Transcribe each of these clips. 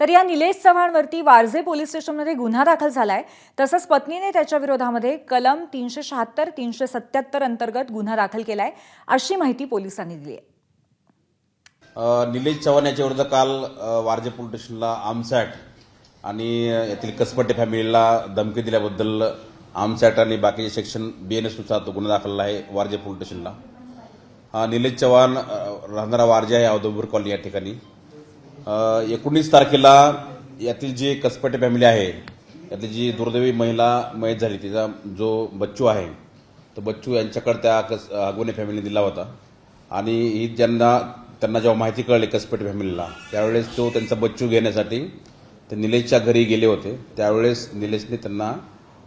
तर या निलेश चव्हाणवरती वारजे पोलीस स्टेशनमध्ये गुन्हा दाखल झालाय। तसंच पत्नीने त्याच्या विरोधामध्ये कलम 376 377 अंतर्गत गुन्हा दाखल केलाय, अशी माहिती पोलिसांनी दिली आहे। निलेश चव्हाण याच्या विरुद्ध काल वारजे पोलीस स्टेशनला आर्म्स ॲक्ट आणि येथील कसपटे फॅमिलीला धमकी दिल्याबद्दल आर्म्स ॲक्ट आणि बाकीचे सेक्शन BNS नुसार तो गुन्हा दाखल आहे वारजे पोलीस स्टेशनला। निलेश चव्हाण राहणारा वारजे आहे, औदुंबर कॉलनी या ठिकाणी। 19 तारखेला यातील जे कसपटे फॅमिली आहे, यातली जी दुर्दैवी महिला मयत झाली, तिचा जो बच्चू आहे, तो बच्चू यांच्याकडे त्या अगोने फॅमिलीने दिला होता। आणि ही त्यांना जेव्हा माहिती कळली कसपटे फॅमिलीला, त्यावेळेस तो त्यांचा बच्चू घेण्यासाठी ते निलेशच्या घरी गेले होते। त्यावेळेस निलेशने त्यांना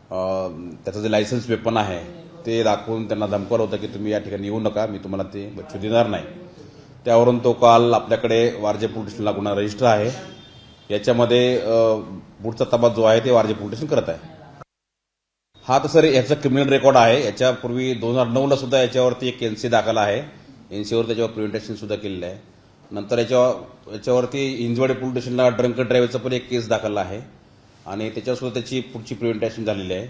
त्याचं जे लायसन्स वेपन आहे ते दाखवून त्यांना धमकावलं होतं की तुम्ही या ठिकाणी येऊ नका, मी तुम्हाला ते बच्चू देणार नाही। त्यावरून तो काल आपल्याकडे वारजे पोलीस स्टेशनला गुन्हा रजिस्टर आहे। याच्यामध्ये पुढचा तपास जो आहे ते वारजे पोलीस स्टेशन करत आहे। हा तर सर याचा क्रिमिनल रेकॉर्ड आहे। याच्यापूर्वी 2009ला सुद्धा याच्यावरती एक NC दाखल आहे। NCवर त्याच्यावर प्रिव्हेंटेशन सुद्धा केलेलं आहे। नंतर याच्यावरती हिंजवाडी पोलीस स्टेशनला ड्रंक ड्राईव्हचा पण एक केस दाखल आहे आणि त्याच्यावर सुद्धा त्याची पुढची प्रिव्हेंटेशन झालेली आहे।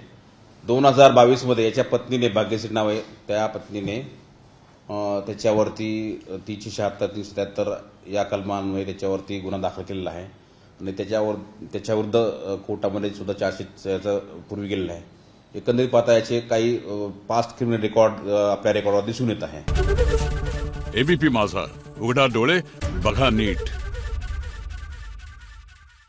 2022मध्ये याच्या पत्नीने, भाग्यश्री नाव आहे त्या पत्नीने, त्याच्यावरती 376 377 या कलमांमुळे त्याच्यावरती गुन्हा दाखल केलेला आहे आणि त्याच्याविरुद्ध कोर्टामध्ये सुद्धा चार्जशीट याचं पूर्वी गेलेलं आहे। एकंदरीत पाहता याचे काही पास्ट क्रिमिनल रेकॉर्ड आपल्या रेकॉर्डवर दिसून येत आहे। ABP माझा, उघडा डोळे बघा नीट।